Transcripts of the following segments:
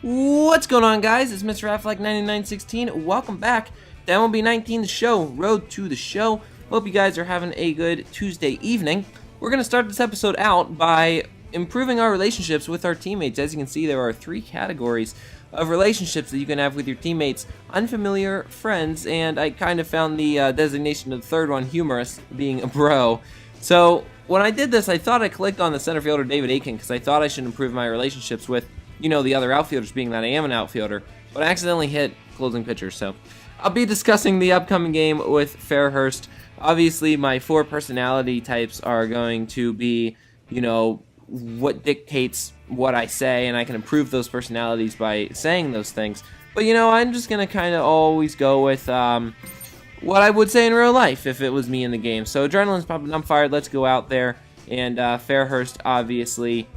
What's going on, guys? It's Mr. Affleck9916. Welcome back to MLB 19, the show, Road to the Show. Hope you guys are having a good Tuesday evening. We're going to start this episode out by improving our relationships with our teammates. As you can see, there are 3 categories of relationships that you can have with your teammates: unfamiliar, friends, and I kind of found the designation of the third one humorous, being a bro. So when I did this, I thought I clicked on the center fielder David Aiken because I thought I should improve my relationships with, you know, the other outfielders, being that I am an outfielder, but I accidentally hit closing pitcher. So I'll be discussing the upcoming game with Fairhurst. Obviously, my 4 personality types are going to be, you know, what dictates what I say, and I can improve those personalities by saying those things. But, you know, I'm just going to kind of always go with what I would say in real life if it was me in the game. So adrenaline's pumping, I'm fired, let's go out there. And Fairhurst obviously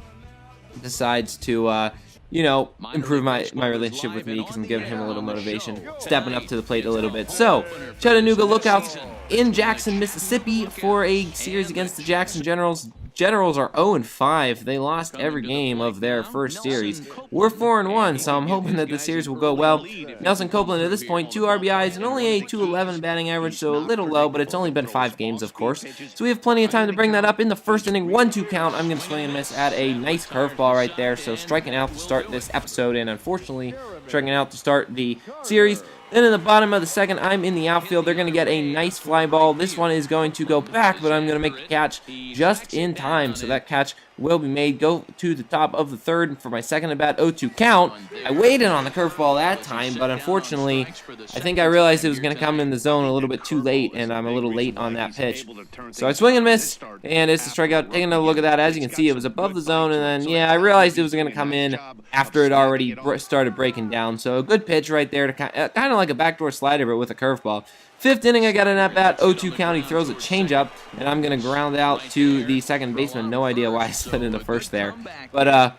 decides to, you know, improve my relationship with me because I'm giving him a little motivation, stepping up to the plate a little bit. So, Chattanooga Lookouts in Jackson, Mississippi for a series against the Jackson Generals. Generals are 0-5. They lost every game of their first series. We're 4-1, so I'm hoping that the series will go well. Nelson Copeland at this point, 2 RBIs and only a .211 batting average, so a little low, but it's only been 5 games, of course. So we have plenty of time to bring that up. In the first inning, 1-2 count. I'm going to swing and miss at a nice curveball right there, so striking out to start this episode, and unfortunately, striking out to start the series. Then in the bottom of the second, I'm in the outfield. They're going to get a nice fly ball. This one is going to go back, but I'm going to make the catch just in time. So that catch will be made. Go to the top of the third for my second at bat, 0-2 count. I waited on the curveball that time, but unfortunately, I think I realized it was going to come in the zone a little bit too late, and I'm a little late on that pitch. So I swing and miss, and it's a strikeout. Take another look at that. As you can see, it was above the zone, and then, yeah, I realized it was going to come in after it already started breaking down. So a good pitch right there, to kind of like a backdoor slider, but with a curveball. 5th inning, I got an at-bat, 0-2 count. He throws a changeup, and I'm going to ground out to the second baseman. No idea why I slid into first there. But,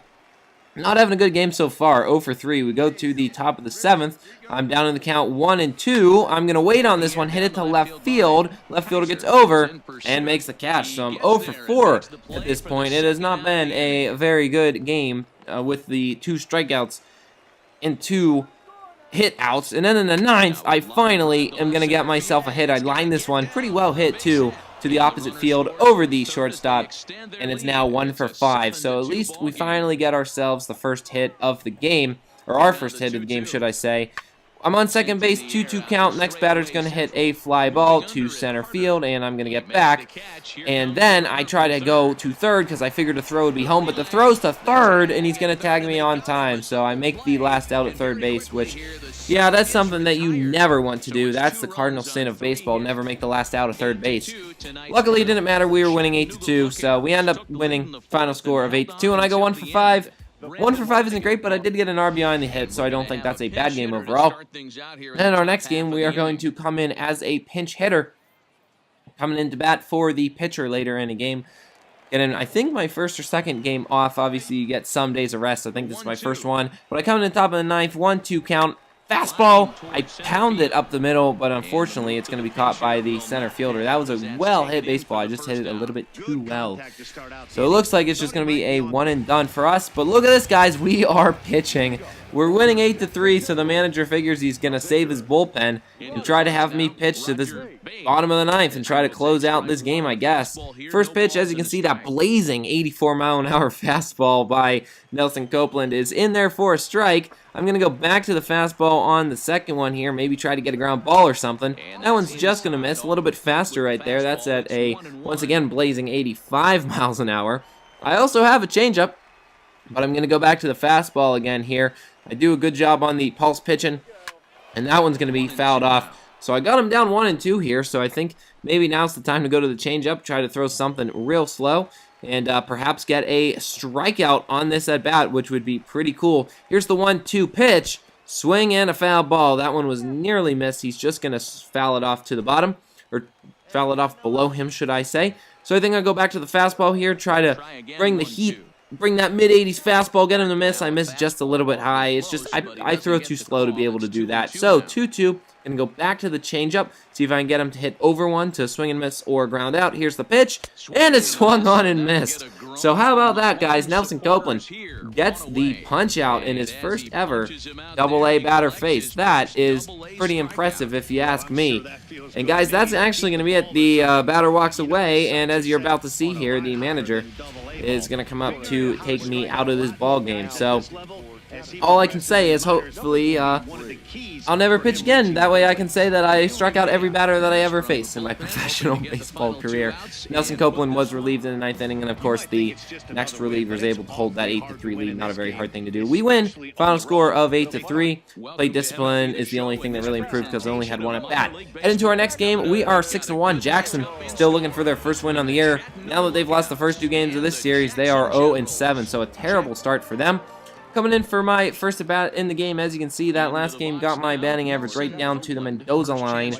not having a good game so far, 0-for-3. We go to the top of the 7th. I'm down in the count 1-2. I'm going to wait on this one, hit it to left field. Left fielder gets over and makes the catch. So I'm 0-for-4 at this point. It has not been a very good game with the 2 strikeouts and 2 hit outs. And then in the 9th, I finally am going to get myself a hit. I lined this one pretty well hit, too, to the opposite field over the shortstop, and it's now 1-for-5. So at least we finally get ourselves the first hit of the game, or our first hit of the game, should I say. I'm on second base, 2-2 count. Next batter's going to hit a fly ball to center field, and I'm going to get back. And then I try to go to third because I figured the throw would be home, but the throw's to third, and he's going to tag me on time. So I make the last out at third base, which, yeah, that's something that you never want to do. That's the cardinal sin of baseball, never make the last out at third base. Luckily, it didn't matter. We were winning 8-2, so we end up winning final score of 8-2, and I go 1-for-5. 1-for-5 isn't great, but I did get an RBI in the hit, so I don't think that's a bad game overall. And in our next game, we are going to come in as a pinch hitter, coming in to bat for the pitcher later in a game. Getting, I think, my first or second game off. Obviously, you get some days of rest. I think this is my first one. But I come in the top of the 9th, 1-2 count. Fastball, I pound it up the middle, but unfortunately it's going to be caught by the center fielder. That was a well-hit baseball. I just hit it a little bit too well. So it looks like it's just going to be a one and done for us. But look at this, guys. We are pitching. We're winning 8-3, so the manager figures he's going to save his bullpen and try to have me pitch to this bottom of the 9th and try to close out this game, I guess. First pitch, as you can see, that blazing 84-mile-an-hour fastball by Nelson Copeland is in there for a strike. I'm going to go back to the fastball on the second one here, maybe try to get a ground ball or something. That one's just going to miss, a little bit faster right there. That's at a, once again, blazing 85 miles an hour. I also have a changeup, but I'm going to go back to the fastball again here. I do a good job on the pulse pitching, and that one's going to be fouled off. So I got him down 1-2 here, so I think maybe now's the time to go to the changeup, try to throw something real slow, and perhaps get a strikeout on this at-bat, which would be pretty cool. Here's the 1-2 pitch. Swing and a foul ball. That one was nearly missed. He's just going to foul it off to the bottom, or foul it off below him, should I say. So I think I'll go back to the fastball here, try to bring the heat, bring that mid-80s fastball, get him to miss. I missed just a little bit high. It's just, I throw too slow to be able to do that. So 2-2, and go back to the changeup, see if I can get him to hit over one to swing and miss or ground out. Here's the pitch, and it swung on and missed. So how about that, guys? Nelson Copeland gets the punch out in his first ever Double-A batter face. That is pretty impressive if you ask me. And guys, that's actually going to be it. The batter walks away, and as you're about to see here, the manager is going to come up to take me out of this ball game. So all I can say is hopefully I'll never pitch again. That way I can say that I struck out every batter that I ever faced in my professional baseball career. Nelson Copeland was relieved in the 9th inning, and of course the next reliever is able to hold that 8-3 lead. Not a very hard thing to do. We win. Final score of 8-3. Plate discipline is the only thing that really improved because I only had one at bat. Head into our next game. We are 6-1. Jackson still looking for their first win on the year. Now that they've lost the first 2 games of this series, they are 0-7. So a terrible start for them. Coming in for my first at bat in the game, as you can see, that last game got my batting average right down to the Mendoza line,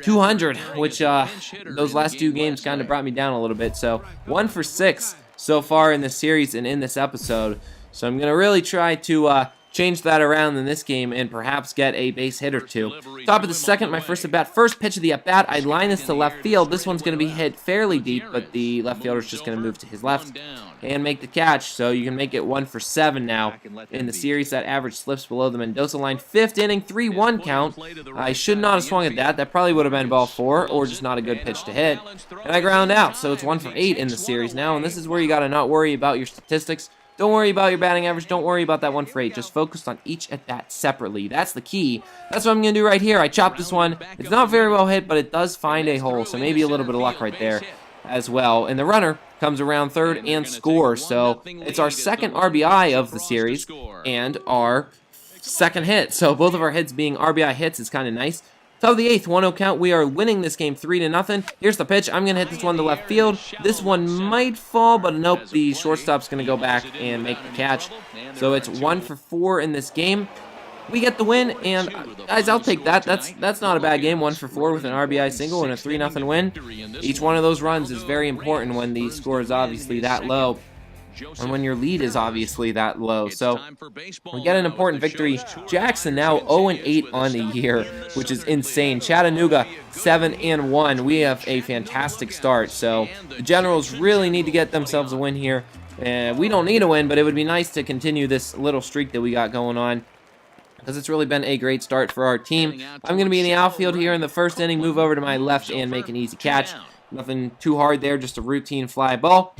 200, which those last 2 games kind of brought me down a little bit. So 1 for 6 so far in this series and in this episode. So I'm going to really try to change that around in this game and perhaps get a base hit or 2. Top of the second, my first at-bat. First pitch of the at-bat, I line this to left field. This one's going to be hit fairly deep, but the left fielder's just going to move to his left and make the catch. So you can make it 1 for 7 now in the series. That average slips below the Mendoza line. 5th inning, 3-1 count. I should not have swung at that. That probably would have been ball 4 or just not a good pitch to hit. And I ground out, so it's 1 for 8 in the series now. And this is where you got to not worry about your statistics. Don't worry about your batting average. Don't worry about that 1 for 8. Just focus on each at-bat separately. That's the key. That's what I'm going to do right here. I chop this one. It's not very well hit, but it does find a hole, so maybe a little bit of luck right there as well. And the runner comes around third and scores. So it's our second RBI of the series and our second hit. So both of our hits being RBI hits is kind of nice. Top of the 8th, 1-0 count. We are winning this game 3-0. Here's the pitch. I'm going to hit this one to left field. This one might fall, but nope. The shortstop's going to go back and make the catch. So it's 1 for 4 in this game. We get the win, and guys, I'll take that. That's not a bad game. 1 for 4 with an RBI single and a 3-0 win. Each one of those runs is very important when the score is obviously that low, and when your lead is obviously that low. So we get an important victory. Jackson now 0-8 on the year, which is insane. Chattanooga 7-1. We have a fantastic start. So the Generals really need to get themselves a win here. We don't need a win, but it would be nice to continue this little streak that we got going on, because it's really been a great start for our team. I'm going to be in the outfield here in the first inning, move over to my left and make an easy catch. Nothing too hard there, just a routine fly ball.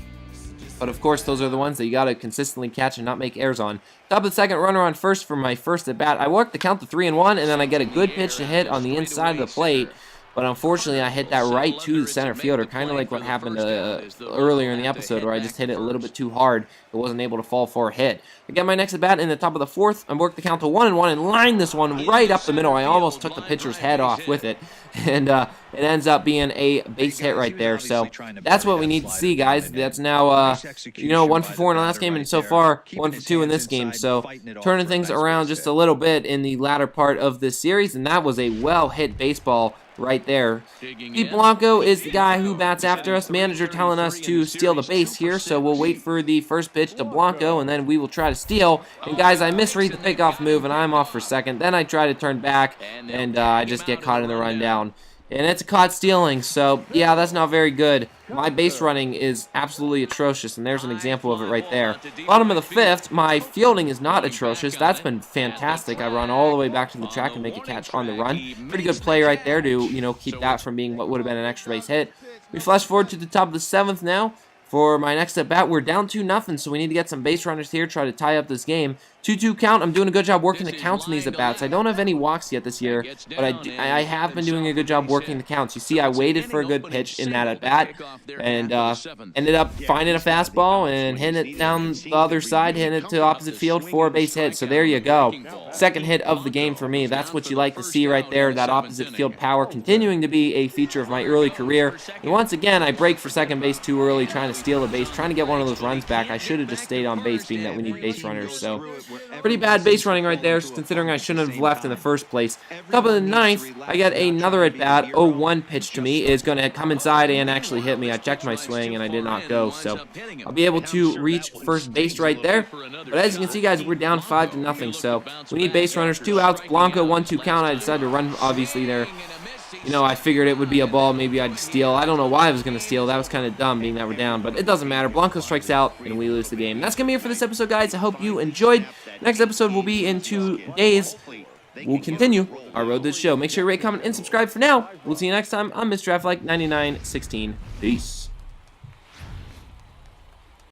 But of course, those are the ones that you got to consistently catch and not make errors on. Top of the second, runner on first for my first at bat. I work the count to 3-1, and then I get a good pitch to hit on the inside of the plate. But unfortunately, I hit that right to the center fielder, kind of like what happened earlier in the episode, where I just hit it a little bit too hard. It wasn't able to fall for a hit. I get my next at bat in the top of the 4th. I work the count to 1-1 and line this one right up the middle. I almost took the pitcher's head off with it, and it ends up being a base hit right there. So that's what we need to see, guys. That's now 1 for 4 in the last game, and so far 1 for 2 in this game. So turning things around just a little bit in the latter part of this series, and that was a well-hit baseball right there. Pete Blanco is the guy who bats after us. Manager telling us to steal the base here, so we'll wait for the first pitch to Blanco, and then we will try to steal. And guys, I misread the pickoff move, and I'm off for second. Then I try to turn back, and I just get caught in the rundown. And it's a caught stealing, so yeah, that's not very good. My base running is absolutely atrocious, and there's an example of it right there. Bottom of the 5th, my fielding is not atrocious. That's been fantastic. I run all the way back to the track and make a catch on the run. Pretty good play right there to, keep that from being what would have been an extra base hit. We flash forward to the top of the 7th now. For my next at bat, we're down 2-0, so we need to get some base runners here, try to tie up this game. 2-2 count. I'm doing a good job working the counts in these at bats. I don't have any walks yet this year, but I have been doing a good job working the counts. You see, I waited for a good pitch in that at bat, and ended up finding a fastball and hitting it down the other side, hitting it to opposite field for a base hit. So there you go. Second hit of the game for me. That's what you like to see right there. That opposite field power continuing to be a feature of my early career. And once again, I break for second base too early, trying to steal a base, trying to get one of those runs back. I should have just stayed on base, being that we need base runners. So pretty bad base running right there, considering I shouldn't have left in the first place. Top of the 9th, I get another at bat. 0-1 pitch to me is going to come inside and actually hit me. I checked my swing and I did not go, so I'll be able to reach first base right there. But as you can see, guys, we're down 5-0, so we need base runners. 2 outs, Blanco 1-2 count. I decided to run, obviously, there. you know, I figured it would be a ball. Maybe I'd steal. I don't know why I was going to steal. That was kind of dumb, being that we're down. But it doesn't matter. Blanco strikes out, and we lose the game. That's going to be it for this episode, guys. I hope you enjoyed. Next episode will be in 2 days. We'll continue our road to the show. Make sure you rate, comment, and subscribe for now. We'll see you next time. I'm Mr. Like 9916. Peace.